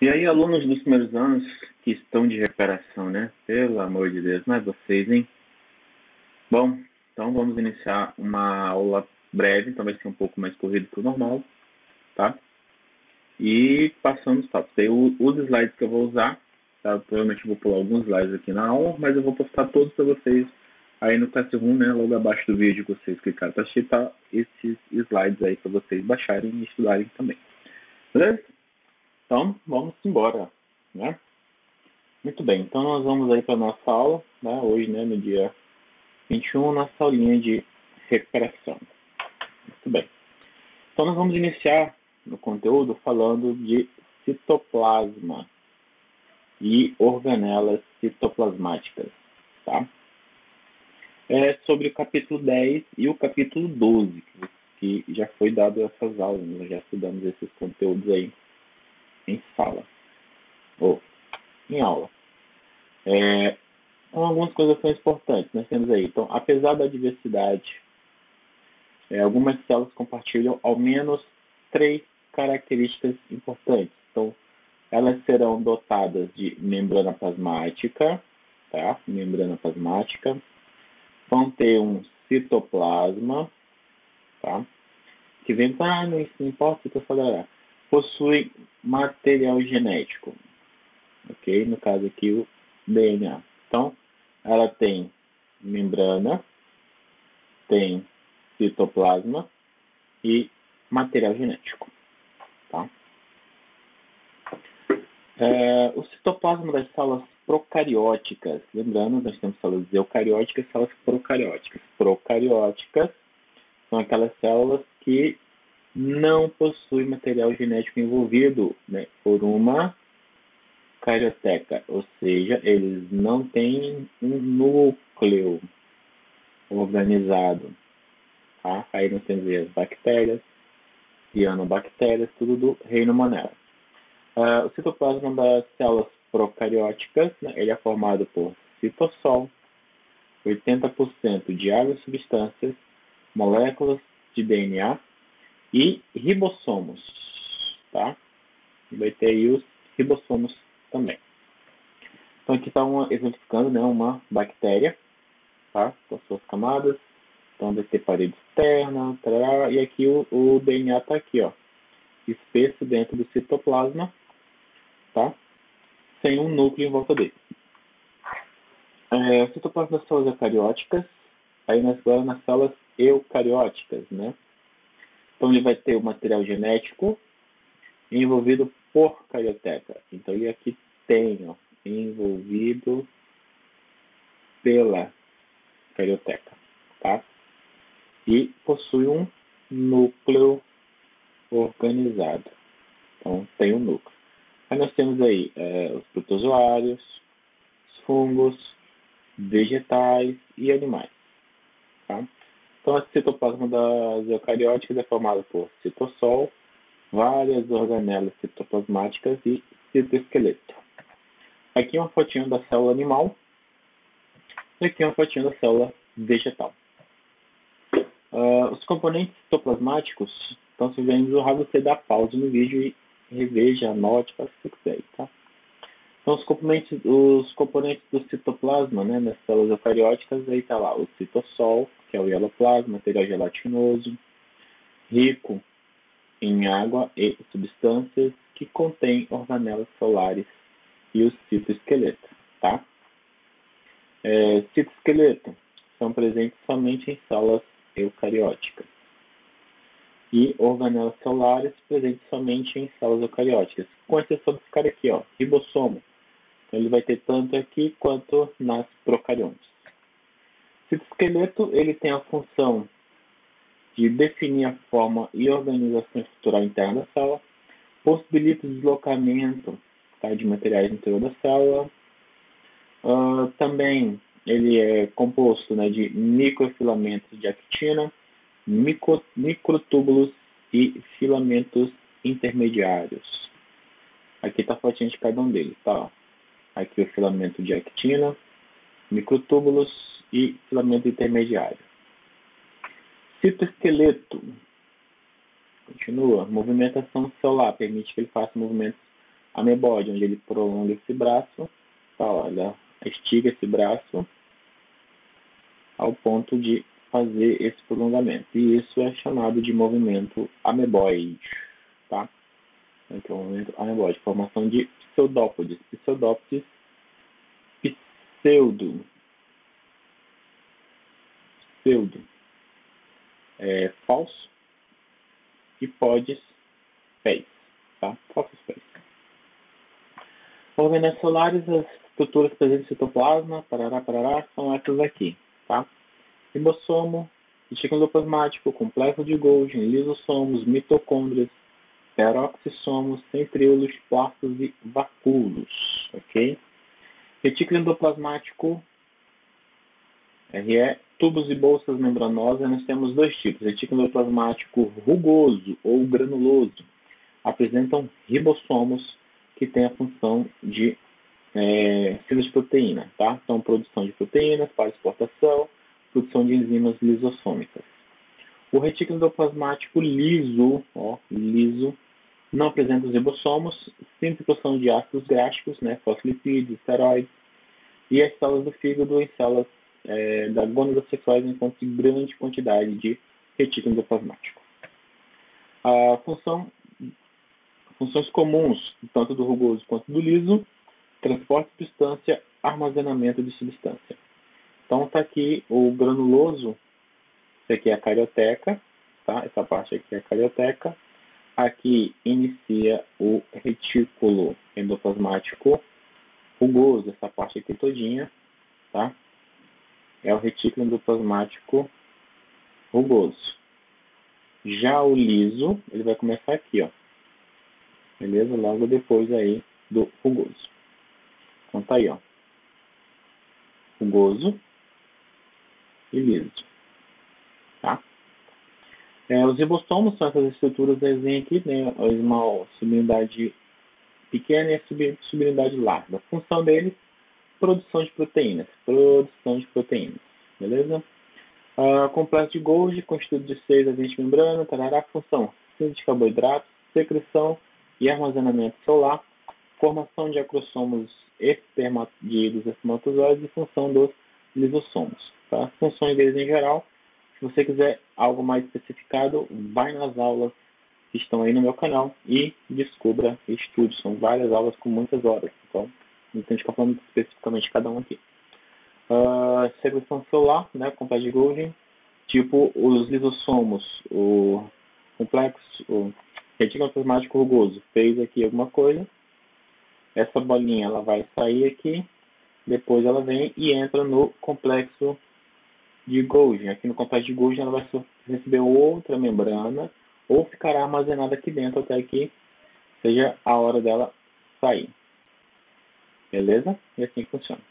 E aí, alunos dos primeiros anos que estão de recuperação, né? Pelo amor de Deus, não é vocês, hein? Bom, então vamos iniciar uma aula breve, então vai ser um pouco mais corrido que o normal, tá? E passando os tópicos. Aí, os slides que eu vou usar, tá? Provavelmente eu vou pular alguns slides aqui na aula, mas eu vou postar todos para vocês aí no Classroom, né? Logo abaixo do vídeo que vocês clicarem para assistir, tá? Esses slides aí para vocês baixarem e estudarem também. Beleza? Então, vamos embora, né? Muito bem, então nós vamos aí para a nossa aula, né, hoje, né, no dia 21, nossa aulinha de recuperação. Muito bem. Então nós vamos iniciar no conteúdo falando de citoplasma e organelas citoplasmáticas, tá? É sobre o capítulo 10 e o capítulo 12, que já foi dado essas aulas, nós já estudamos esses conteúdos aí em sala, ou em aula. Então, algumas coisas são importantes. Nós temos aí, então, apesar da diversidade, algumas células compartilham ao menos três características importantes. Então, elas serão dotadas de membrana plasmática, tá? Membrana plasmática. Vão ter um citoplasma, tá? Que vem, não importa se eu falar. Possui material genético, ok? No caso aqui, o DNA. Então, ela tem membrana, tem citoplasma e material genético. Tá? O citoplasma das células procarióticas, lembrando, nós temos células eucarióticas e células procarióticas. Procarióticas são aquelas células que não possuem material genético envolvido, né, por uma carioteca, ou seja, eles não têm um núcleo organizado. Tá? Aí nós temos as bactérias, cianobactérias, tudo do reino Monera. O citoplasma das células procarióticas, né, ele é formado por citossol, 80% de água e substâncias, moléculas de DNA e ribossomos. Tá? Vai ter aí os ribossomos também. Então aqui está exemplificando, né, uma bactéria, tá? Com suas camadas. Então vai ter parede externa, tarará, e aqui o DNA está aqui, ó, espesso dentro do citoplasma, tá? Sem um núcleo em volta dele. O citoplasma das células eucarióticas, aí agora nas células eucarióticas, né? Então ele vai ter o material genético envolvido por carioteca. Então ele aqui tem, ó, envolvido pela carioteca, tá? E possui um núcleo organizado. Então tem um núcleo. Aí nós temos aí os protozoários, os fungos, vegetais e animais. Tá? Então, o citoplasma das eucarióticas é formado por citossol, várias organelas citoplasmáticas e citoesqueleto. Aqui é uma fotinho da célula animal e aqui é uma fotinho da célula vegetal. Os componentes citoplasmáticos, então, se vem você dar pausa no vídeo e reveja, anote, faça o que quiser, tá? Então, os componentes do citoplasma, né, nas células eucarióticas, aí está lá o citossol, que é o hieloplasma, material gelatinoso, rico em água e substâncias que contém organelas celulares e o citoesqueleto, tá? Citoesqueleto são presentes somente em células eucarióticas e organelas celulares presentes somente em células eucarióticas, com exceção desse cara aqui, ó, ribossomo. Então, ele vai ter tanto aqui quanto nas procariontes. O citoesqueleto ele tem a função de definir a forma e organização estrutural interna da célula, possibilita o deslocamento, tá, de materiais no interior da célula. Também ele é composto, né, de microfilamentos de actina, microtúbulos e filamentos intermediários. Aqui está a fotinha de cada um deles, tá? Aqui o filamento de actina, microtúbulos e filamento intermediário. Citoesqueleto. Continua. Movimentação celular permite que ele faça movimentos amebóide, onde ele prolonga esse braço, tá, olha, estiga esse braço ao ponto de fazer esse prolongamento. E isso é chamado de movimento amebóide, tá? Então, movimento amebóide, formação de pseudópodes. Pseudópodes, pseudo é falso, e podes, pés, tá? Falsos pés. Orgânelos celulares, as estruturas presentes no citoplasma, parará, são essas aqui, tá? Ribossomo, retículo endoplasmático, complexo de Golgi, lisosomos, mitocôndrias, peroxissomos, centríolos, plastos e vacúolos, ok? Retículo endoplasmático, RE, tubos e bolsas membranosas, nós temos dois tipos, retículo endoplasmático rugoso ou granuloso, apresentam ribossomos que têm a função de síntese de proteína, tá? Então, produção de proteínas para exportação, produção de enzimas lisossômicas. O retículo endoplasmático liso, não apresenta os ribossomos, síntese e produção de ácidos gráficos, né, fosfolipídios, esteroides, e as células do fígado em células da gônadas sexuais encontram grande quantidade de retículo endoplasmático. Funções comuns, tanto do rugoso quanto do liso: transporte de substância, armazenamento de substância. Então está aqui o granuloso, isso aqui é a carioteca, tá? Essa parte aqui é a carioteca. Aqui inicia o retículo endoplasmático rugoso, essa parte aqui todinha, tá? É o retículo endoplasmático rugoso. Já o liso, ele vai começar aqui, ó. Beleza? Logo depois aí do rugoso. Então tá aí, ó. Rugoso e liso. Tá? Os ribossomos são essas estruturas aqui, né? A esmal, subunidade pequena e a subunidade larga. A função deles, produção de proteínas. Beleza? Complexo de Golgi, constituído de 6 a 20 membranas, tarará, função, síntese de carboidratos, secreção e armazenamento celular, formação de acrossomos dos espermatozoides e função dos lisossomos. Tá? Funções deles em geral. Se você quiser algo mais especificado, vai nas aulas que estão aí no meu canal e descubra e estude. São várias aulas com muitas horas. Então, não tem que ficar falando especificamente cada um aqui. Secreção celular, né, complexo de Golgi, tipo os lisossomos, o complexo, o retículo endoplasmático rugoso fez aqui alguma coisa, essa bolinha ela vai sair aqui, depois ela vem e entra no complexo de Golgi. Aqui no complexo de Golgi ela vai receber outra membrana ou ficará armazenada aqui dentro até que seja a hora dela sair. Beleza? E assim funciona.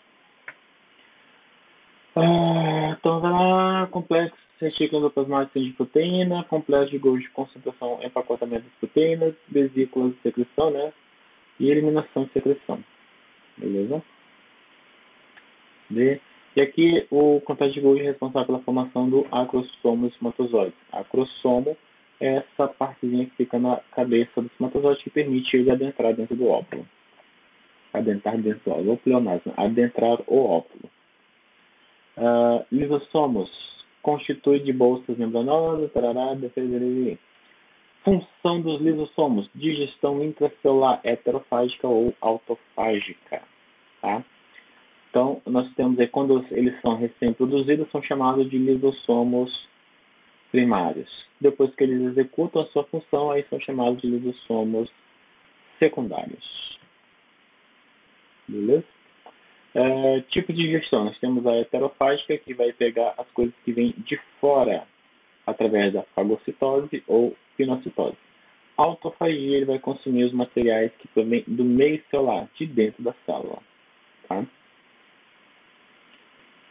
Então vai lá, complexo retículo endoplasmático de proteína, complexo de Golgi de concentração e empacotamento de proteínas, vesículas de secreção, né? E eliminação de secreção. Beleza? E aqui o complexo de Golgi é responsável pela formação do acrossomo do espermatozoide. Acrossomo é essa partezinha que fica na cabeça do espermatozoide que permite ele adentrar dentro do óvulo. Adentrar dentro do óvulo, pleonasmo, adentrar o óvulo. Lisossomos constitui de bolsas membranosas, defesa. Função dos lisossomos: digestão intracelular heterofágica ou autofágica, tá? Então, nós temos aí, quando eles são recém-produzidos, são chamados de lisossomos primários. Depois que eles executam a sua função, aí são chamados de lisossomos secundários. Beleza? Tipo de digestão, nós temos a heterofágica, que vai pegar as coisas que vêm de fora, através da fagocitose ou pinocitose. A autofagia, ele vai consumir os materiais que provêm do meio celular, de dentro da célula. Tá?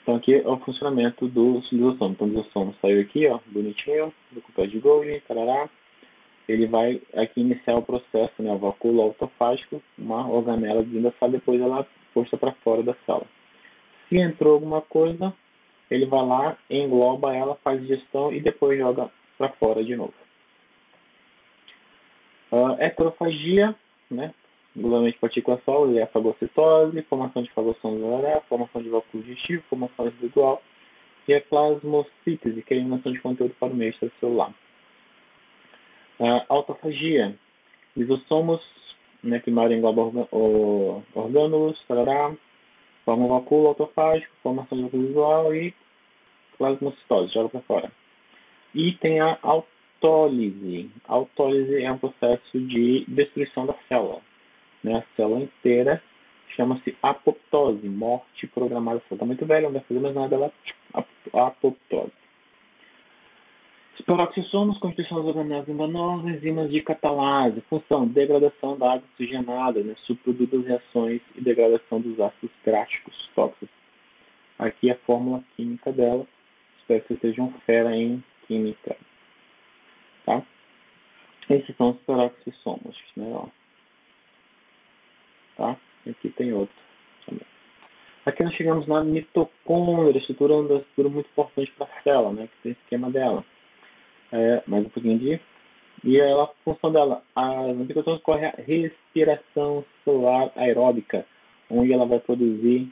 Então aqui é o funcionamento dos lisossomos. Então o lisossomo saiu aqui, ó, bonitinho, do complexo de Golgi, tarará. Ele vai aqui iniciar o processo, né, o vacúolo autofágico, uma organela vinda só depois ela posta para fora da célula. Se entrou alguma coisa, ele vai lá, engloba ela, faz digestão e depois joga para fora de novo. Heterofagia, né? glomerulamente partícula sólidas é a fagocitose, formação de fagocitose celular, formação de vácuo digestivo, formação individual e a plasmocítese, que é a eliminação de conteúdo para o meio extracelular. A autofagia, lisossomos, né, primário engloba orgânulos, forma um vacúolo autofágico, formação de vácuo visual e plasmocitose, joga para fora. E tem a autólise. A autólise é um processo de destruição da célula, né? A célula inteira chama-se apoptose, morte programada. Está muito velha, não vai fazer mais nada, ela apoptose. Os peroxissomos, constituição das organelas membranosas, enzimas de catalase, função, degradação da água oxigenada, né? Subproduto das reações e degradação dos ácidos gráficos tóxicos. Aqui a fórmula química dela. Espero que vocês sejam fera em química. Tá? Esses são os peroxissomos, né? Ó. Tá? E aqui tem outro também. Aqui nós chegamos na mitocôndria, estrutura muito importante para a célula, né? Que tem o esquema dela. Mais um pouquinho de... E a função dela, a mitocôndria corre a respiração celular aeróbica, onde ela vai produzir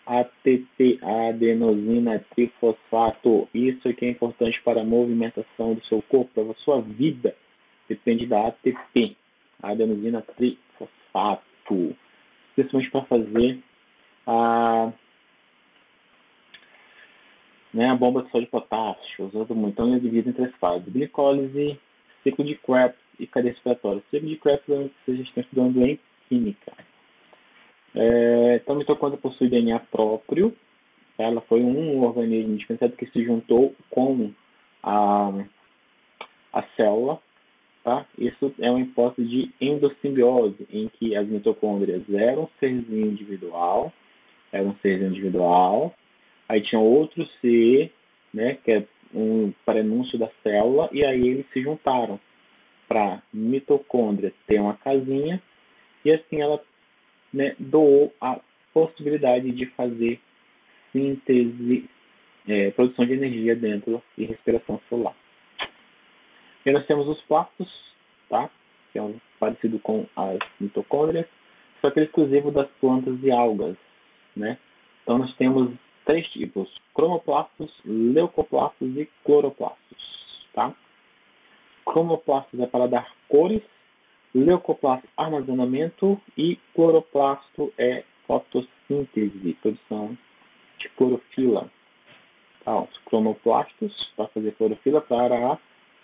ATP, adenosina trifosfato. Isso aqui é importante para a movimentação do seu corpo, para a sua vida. Depende da ATP, adenosina trifosfato. Especialmente para fazer a bomba de sódio e potássio, usando muito. Então, ele é dividido em 3 fases: glicólise, ciclo de Krebs e cadeia respiratória. Ciclo de Krebs vocês estão estudando em química. Então, a mitocôndria possui DNA próprio. Ela foi um organismo indispensável que se juntou com a célula. Tá? Isso é uma hipótese de endossimbiose, em que as mitocôndrias eram um serzinho individual, aí tinha outro ser, né, que é um prenúncio da célula, e aí eles se juntaram para mitocôndria ter uma casinha, e assim ela, né, doou a possibilidade de fazer síntese, produção de energia dentro e respiração celular. E nós temos os plastos, tá? Que é parecido com as mitocôndrias, só que é exclusivo das plantas e algas, né? Então nós temos 3 tipos: cromoplastos, leucoplastos e cloroplastos, tá? Cromoplastos é para dar cores, leucoplasto armazenamento e cloroplasto é fotossíntese, produção de clorofila. Tá? Os cromoplastos para fazer clorofila, para a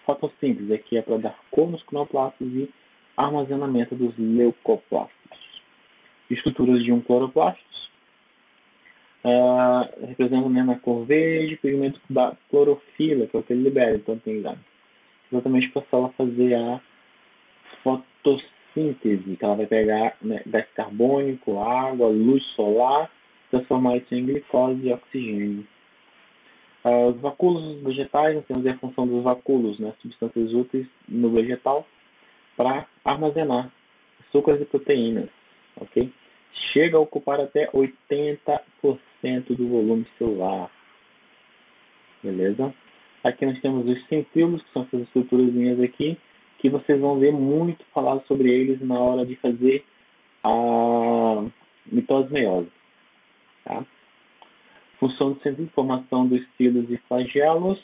fotossíntese, aqui é para dar cor nos cronoplastos e armazenamento dos leucoplastos. Estruturas de um cloroplasto representam, né, na cor verde, pigmento da clorofila, que é o que ele libera. Então tem exatamente para a célula fazer a fotossíntese, que ela vai pegar, né, gás carbônico, água, luz solar, transformar isso em glicose e oxigênio. Os vacúolos vegetais, nós temos a função dos vacúolos, né, substâncias úteis no vegetal, para armazenar açúcares e proteínas, ok? Chega a ocupar até 80% do volume celular, beleza? Aqui nós temos os centríolos, que são essas estruturazinhas aqui, que vocês vão ver muito falar sobre eles na hora de fazer a mitose-meiose, tá? Função do centro de formação dos cilos e flagelos,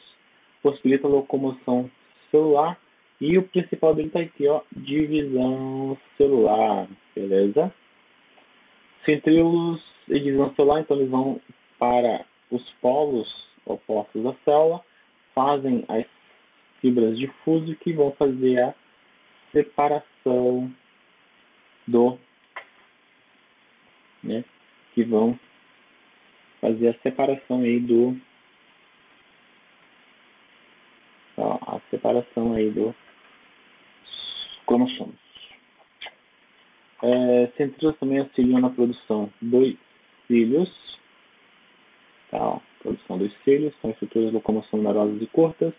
possibilita a locomoção celular, e o principal dele está aqui, ó, divisão celular, beleza? Centríolos e divisão celular, então eles vão para os polos opostos da célula, fazem as fibras de fuso que vão fazer a separação né, que vão fazer a separação aí do cromossomos. Centríolos também auxiliam na produção dos cílios, tá? Produção dos cílios, são estruturas de locomoção numerosas e curtas,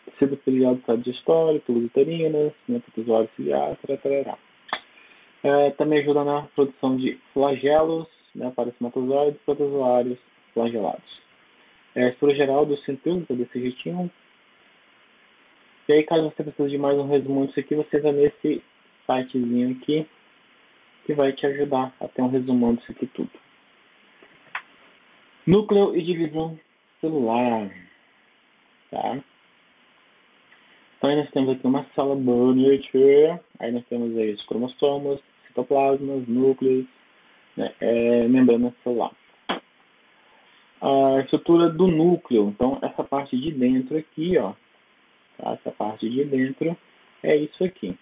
tecido ciliar do estado digestório, tubo uterino, protozoário ciliar, etc. Também ajuda na produção de flagelos, né, para espermatozoides e protozoários flagelados. A estrutura geral dos centríolos é desse jeitinho. E aí, caso você precise de mais um resumo disso aqui, você vai nesse sitezinho aqui, que vai te ajudar a ter um resumão disso aqui tudo. Núcleo e divisão celular, tá? Então, aí nós temos aqui uma célula bonita, aí nós temos aí os cromossomos, citoplasmas, núcleos, né, membrana celular. A estrutura do núcleo, então essa parte de dentro aqui, ó, tá? Essa parte de dentro é isso aqui,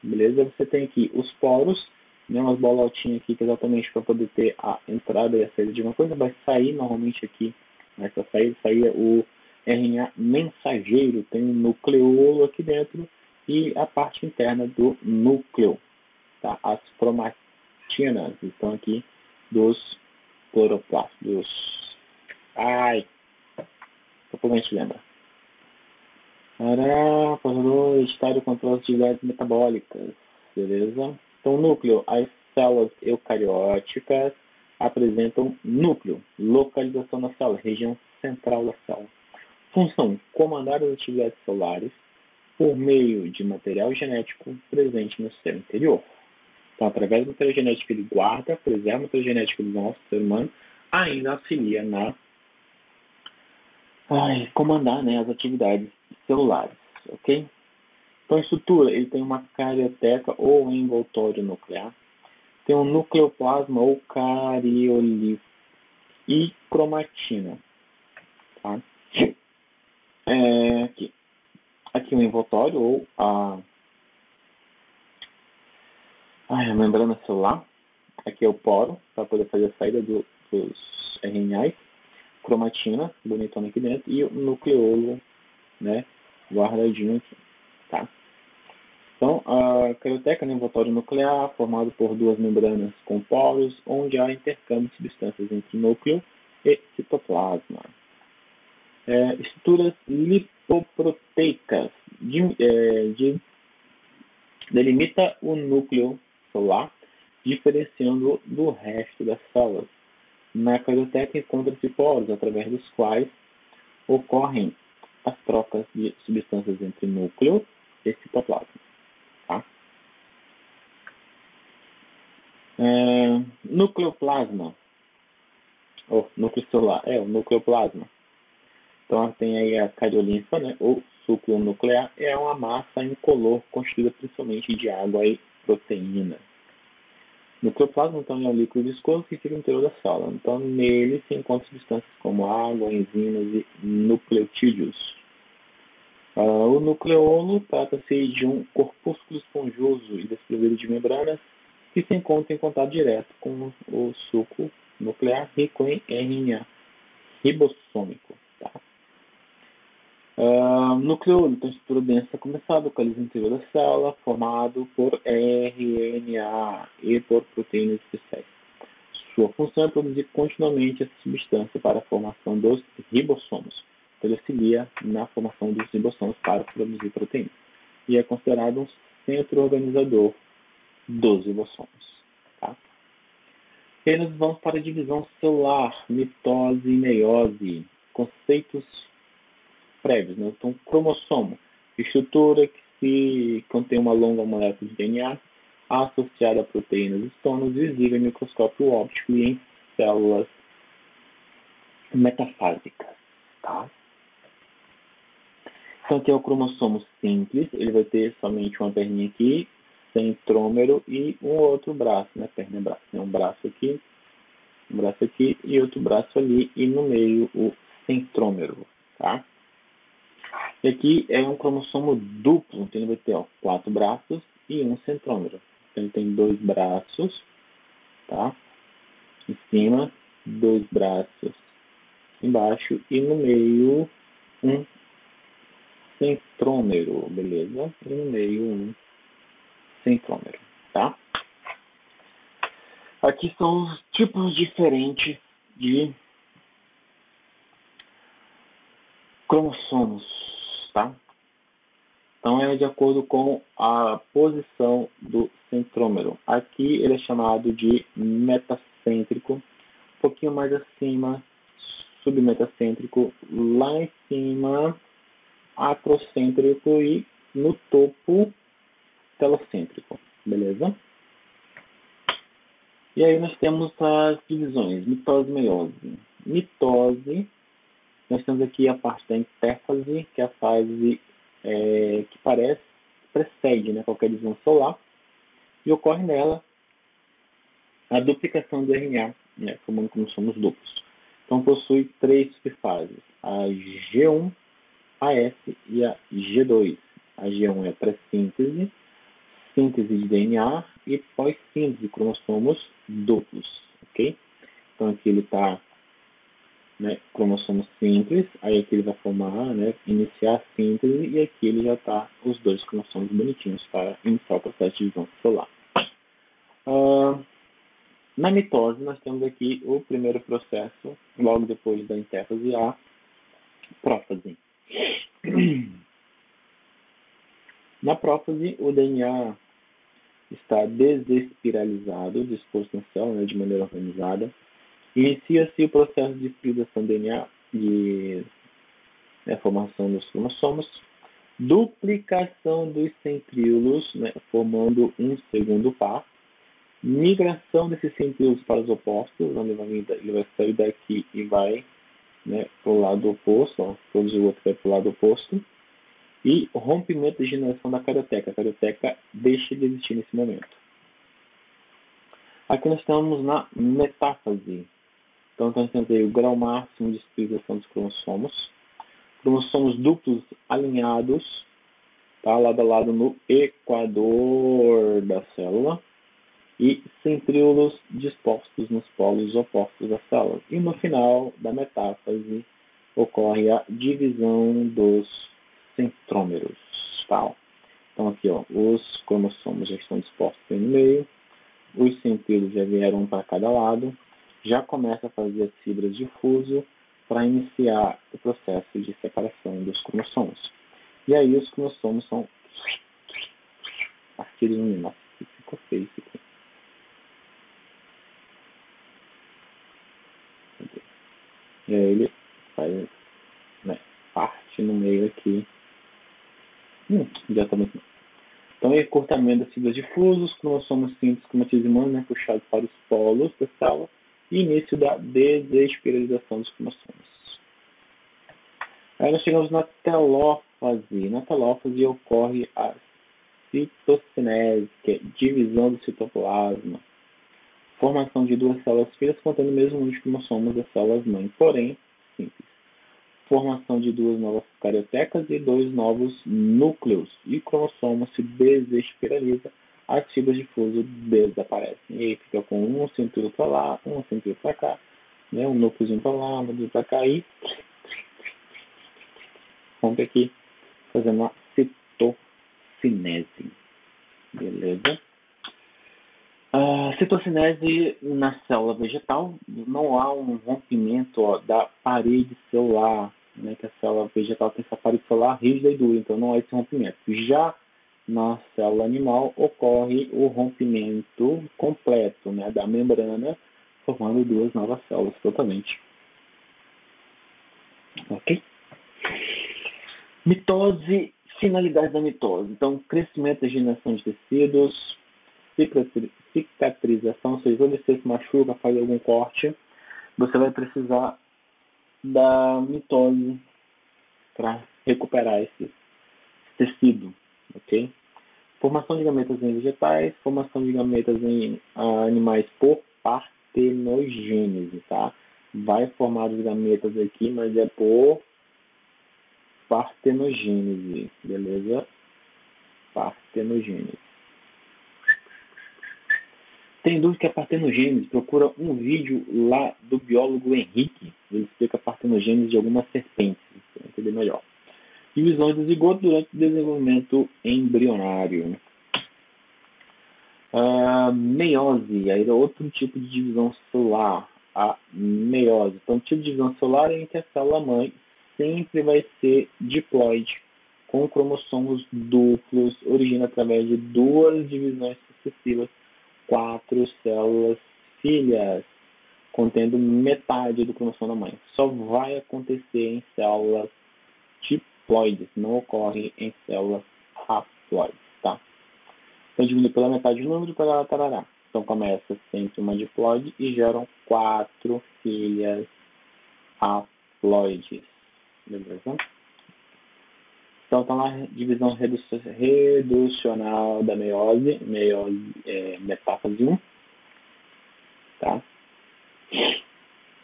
beleza? Você tem aqui os poros, né, umas bolotinhas aqui que é exatamente para poder ter a entrada e a saída de uma coisa, vai sair normalmente aqui, essa saída o RNA mensageiro, tem um nucleolo aqui dentro e a parte interna do núcleo, tá? As cromatinas estão aqui dos cloroplastos. Daqui a pouco a gente lembra. Portador hereditário controla as atividades metabólicas, beleza? Então, núcleo, as células eucarióticas apresentam núcleo, localização da célula, região central da célula. Função, comandar as atividades celulares por meio de material genético presente no seu interior. Então, através do material genético, ele guarda, preserva o material genético do nosso ser humano, ainda auxilia na comandar, né, as atividades celulares, ok? Então, a estrutura, ele tem uma carioteca ou envoltório nuclear, tem um nucleoplasma ou cariolífero e cromatina, tá? Aqui o envoltório ou a membrana celular, aqui é o poro, para poder fazer a saída dos RNAs, cromatina, bonitona aqui dentro, e o nucleolo, né, guardadinho aqui, tá? Então, a carioteca, né, envoltório nuclear, formado por duas membranas com poros, onde há intercâmbio de substâncias entre núcleo e citoplasma. Estruturas lipoproteicas delimita o núcleo celular, diferenciando do resto das células. Na carioteca encontram-se poros, através dos quais ocorrem as trocas de substâncias entre núcleo e citoplasma. Tá? Nucleoplasma, ou núcleo celular, o nucleoplasma. Então tem aí a cariolinfa, né, ou suco nuclear, é uma massa incolor constituída principalmente de água e proteína. O nucleoplasma, então, é um líquido viscoso que fica no interior da célula. Então, nele se encontram substâncias como água, enzimas e nucleotídeos. O nucleolo trata-se de um corpúsculo esponjoso e desprovido de membranas que se encontra em contato direto com o suco nuclear rico em RNA ribossômico. Tá? Nucleolo tem estrutura densa começada, localiza no interior da célula, formado por RNA e por proteínas especiais. Sua função é produzir continuamente essa substância para a formação dos ribossomos. Então, ele auxilia na formação dos ribossomos para produzir proteínas. E é considerado um centro organizador dos ribossomos. Tá? E aí nós vamos para a divisão celular, mitose e meiose. Conceitos prévios, né? Então, cromossomo, estrutura que se contém uma longa molécula de DNA associada a proteínas histonas visível em microscópio óptico e em células metafásicas. Tá? Então, aqui é o cromossomo simples, ele vai ter somente uma perninha aqui, centrômero e um outro braço, né? Perna e braço. Um braço aqui e outro braço ali, e no meio o centrômero. Tá? E aqui é um cromossomo duplo, então ele vai ter 4 braços e um centrômero. Então ele tem 2 braços, tá? Em cima, 2 braços embaixo e no meio um centrômero, beleza? E no meio um centrômero, tá? Aqui são os tipos diferentes de cromossomos, tá? Então é de acordo com a posição do centrômero. Aqui ele é chamado de metacêntrico, um pouquinho mais acima, submetacêntrico, lá em cima, acrocêntrico e no topo telocêntrico, beleza? E aí nós temos as divisões, mitose e meiose. Mitose, nós temos aqui a parte da interfase, que é a fase que precede, né, qualquer divisão celular, e ocorre nela a duplicação do RNA, né, formando cromossomos duplos. Então possui três subfases, a G1, a S e a G2. A G1 é pré-síntese, síntese de DNA e pós-síntese de cromossomos duplos, ok? Então aqui ele está, né, cromossomo simples, aí aqui ele vai formar, né, iniciar a síntese e aqui ele já está os dois cromossomos bonitinhos para iniciar o processo de divisão celular. Na mitose nós temos aqui o primeiro processo, logo depois da interfase, a prófase. Na prófase o DNA está desespiralizado, disposto na célula, né, de maneira organizada. Inicia-se o processo de hibridação do DNA e formação dos cromossomos, duplicação dos centríolos, né, formando um segundo par, migração desses centríolos para os opostos, onde ele vai sair daqui e vai, né, para o lado oposto, ó, todos os outros vai para o lado oposto, e rompimento de generação da carioteca. A carioteca deixa de existir nesse momento. Aqui nós estamos na metáfase. Então, nós temos aí o grau máximo de espiralização dos cromossomos duplos alinhados, tá, lado a lado no equador da célula, e centríolos dispostos nos polos opostos da célula. E no final da metáfase ocorre a divisão dos centrômeros. Tá? Então aqui, ó, os cromossomos já estão dispostos no meio, os centríolos já vieram um para cada lado, já começa a fazer as fibras de fuso para iniciar o processo de separação dos cromossomos. E aí os cromossomos são partidos no meio. Nossa, ficou feio isso aqui. E aí ele faz, né, parte no meio aqui. Já está muito. Então, é encurtamento das fibras de fuso, os cromossomos simples cromatizimando, né, puxados para os polos da célula, e início da desespiralização dos cromossomos. Aí nós chegamos na telófase. Na telófase ocorre a citocinese, que é divisão do citoplasma, formação de duas células filhas contendo o mesmo número de cromossomos das células mãe, porém simples. Formação de duas novas cariotecas e dois novos núcleos, e o cromossomo se desespiraliza, as fibras de fuso desaparecem. E aí fica com um centímetro para lá, um centímetro para cá, né, um núcleozinho para lá, um núcleo para cá, e rompe aqui, fazendo uma citocinese. Beleza? A citocinese na célula vegetal, não há um rompimento, ó, da parede celular, né, que a célula vegetal tem essa parede celular rígida e dura, então não há esse rompimento. Já na célula animal ocorre o rompimento completo, né, da membrana, formando duas novas células totalmente. Ok? Mitose, finalidade da mitose. Então, crescimento e regeneração de tecidos, cicatrização, ou seja, quando você se machuca, faz algum corte, você vai precisar da mitose para recuperar esse tecido, ok? Formação de gametas em vegetais, formação de gametas em animais por partenogênese, tá? Vai formar os gametas aqui, mas é por partenogênese, beleza? Partenogênese. Tem dúvida que é partenogênese? Procura um vídeo lá do biólogo Henrique. Ele explica a partenogênese de algumas serpentes, para entender melhor. Divisão do zigoto durante o desenvolvimento embrionário. Meiose, aí é outro tipo de divisão celular, a meiose. Então, o tipo de divisão celular é em que a célula-mãe sempre vai ser diploide, com cromossomos duplos, origina através de duas divisões sucessivas, 4 células filhas, contendo metade do cromossomo da mãe. Só vai acontecer em células diploides, não ocorre em células haploides, tá? Então, diminui pela metade o número para tarará. Então começa sempre uma diploide e geram 4 filhas haploides. Beleza? Então está lá a divisão reducional da meiose, metáfase 1, tá?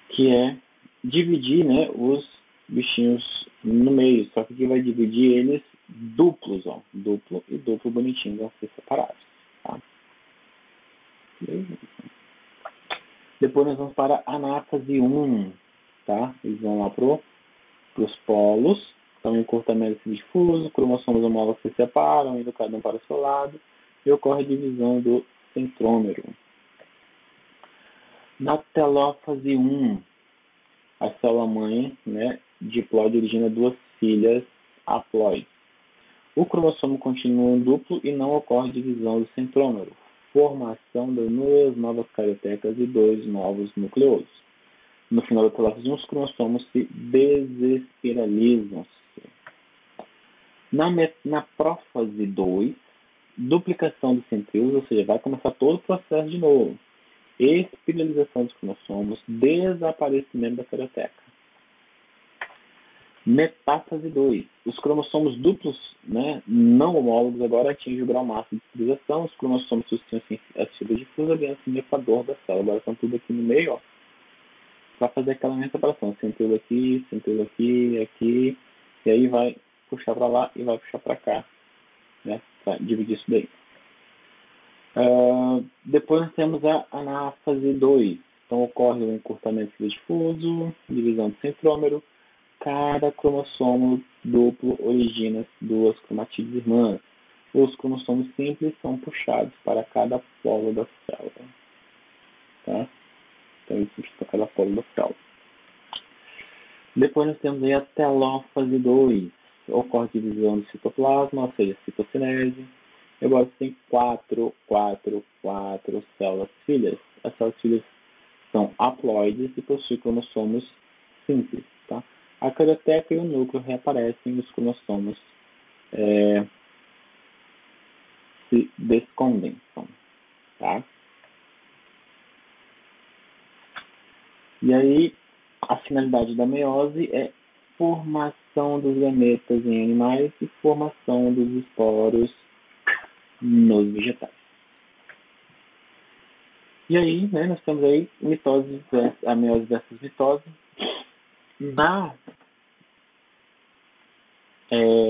Que é dividir, né, os bichinhos no meio, só que aqui vai dividir eles duplos, ó, duplo e duplo bonitinho, vão ser separados, tá? Depois nós vamos para a anáfase 1, tá? Eles vão lá para os polos, então encurtamento difuso, cromossomos homólogos se separam, indo cada um para o seu lado, e ocorre a divisão do centrômero. Na telófase 1, a célula-mãe, né, diploide origina 2 filhas haploides. O cromossomo continua duplo e não ocorre divisão do centrômero, formação de 2 novas cariotecas e 2 novos nucleosos. No final da telófase 1, os cromossomos se desespiralizam. Na prófase 2, duplicação dos centríolos, ou seja, vai começar todo o processo de novo. Espiralização dos cromossomos, desaparecimento da carioteca. Metáfase 2. Os cromossomos duplos, né, não homólogos agora atingem o grau máximo de espiralização. Os cromossomos substituem as fibras difusas aliando no equador da célula. Agora estão tudo aqui no meio, ó, para fazer aquela mesma separação. Centríolo aqui, aqui, e aí vai puxar para lá e vai puxar para cá, né, para dividir isso daí. Depois nós temos a anáfase 2. Então ocorre o encurtamento difuso, divisão do centrômero. Cada cromossomo duplo origina 2 cromatídeos irmãs. Os cromossomos simples são puxados para cada polo da célula. Tá? Então eles puxam para cada polo da célula. Depois nós temos aí a telófase 2. Ocorre a divisão do citoplasma, ou seja, citocinese. Agora você tem 4 células filhas. As células filhas são haploides e possuem cromossomos simples. Tá? A carioteca e o núcleo reaparecem e os cromossomos se descondensam. Tá? E aí, a finalidade da meiose é formação dos gametas em animais e formação dos esporos nos vegetais. E aí, né, nós temos aí a meiose versus mitose. Na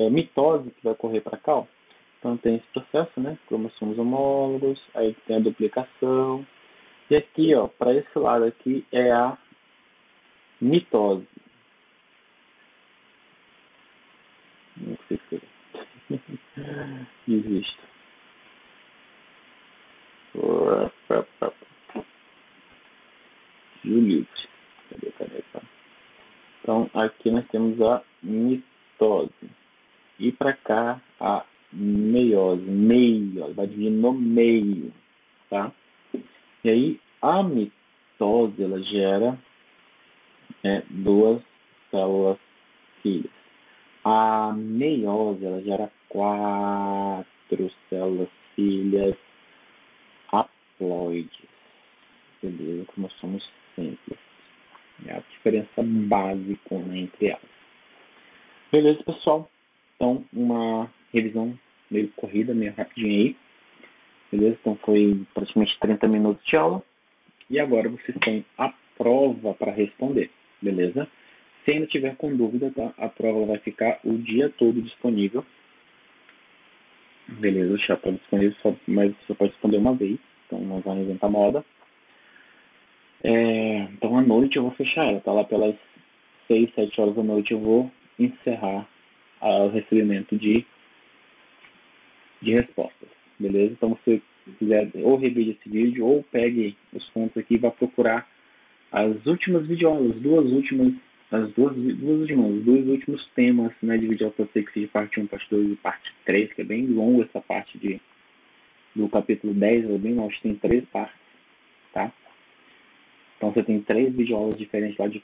mitose, que vai ocorrer para cá, ó, então tem esse processo, né, cromossomos homólogos, aí tem a duplicação, e aqui, ó, para esse lado aqui é a mitose. Não sei o que é. Desisto. Juliette. Cadê? Então, aqui nós temos a mitose. E para cá, a meiose. Vai dividir no meio. Tá? E aí, a mitose, ela gera 2 células filhas. A meiose, ela gera 4 células filhas haploides. Beleza? Como nós somos simples. É a diferença básica, né, entre elas. Beleza, pessoal? Então, uma revisão meio corrida, meio rapidinha aí. Beleza? Então, foi praticamente 30 minutos de aula. E agora vocês têm a prova para responder. Beleza? Se ainda tiver com dúvida, tá? A prova vai ficar o dia todo disponível. Beleza? O chat está disponível, mas você pode responder uma vez. Então, nós vamos inventar moda. Então, à noite eu vou fechar ela. Tá lá pelas 6, 7 horas da noite eu vou encerrar o recebimento de respostas. Beleza? Então, se você quiser ou rever esse vídeo ou pegue os pontos aqui e vá procurar as últimas videoaulas, os dois últimos temas, né, de videoaula que eu sei que seja parte 1, parte 2 e parte 3, que é bem longo essa parte do capítulo 10, é bem longo, acho que tem 3 partes, tá? Então você tem 3 videoaulas diferentes lá de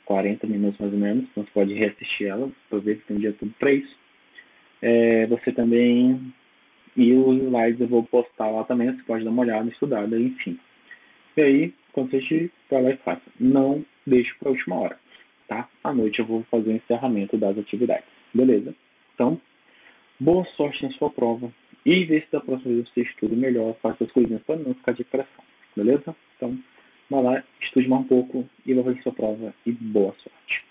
40 minutos mais ou menos, então você pode reassistir elas, para ver que tem um dia todo para isso. Você também E os slides eu vou postar lá também, você pode dar uma olhada, estudar, enfim. E aí, quando você estiver, vai lá e faça. Não deixe para a última hora, tá? À noite eu vou fazer o encerramento das atividades, beleza? Então, boa sorte na sua prova e vê se da próxima vez você estuda melhor, faça as coisinhas para não ficar de pressão, beleza? Então, vai lá, estude mais um pouco e vai fazer sua prova e boa sorte.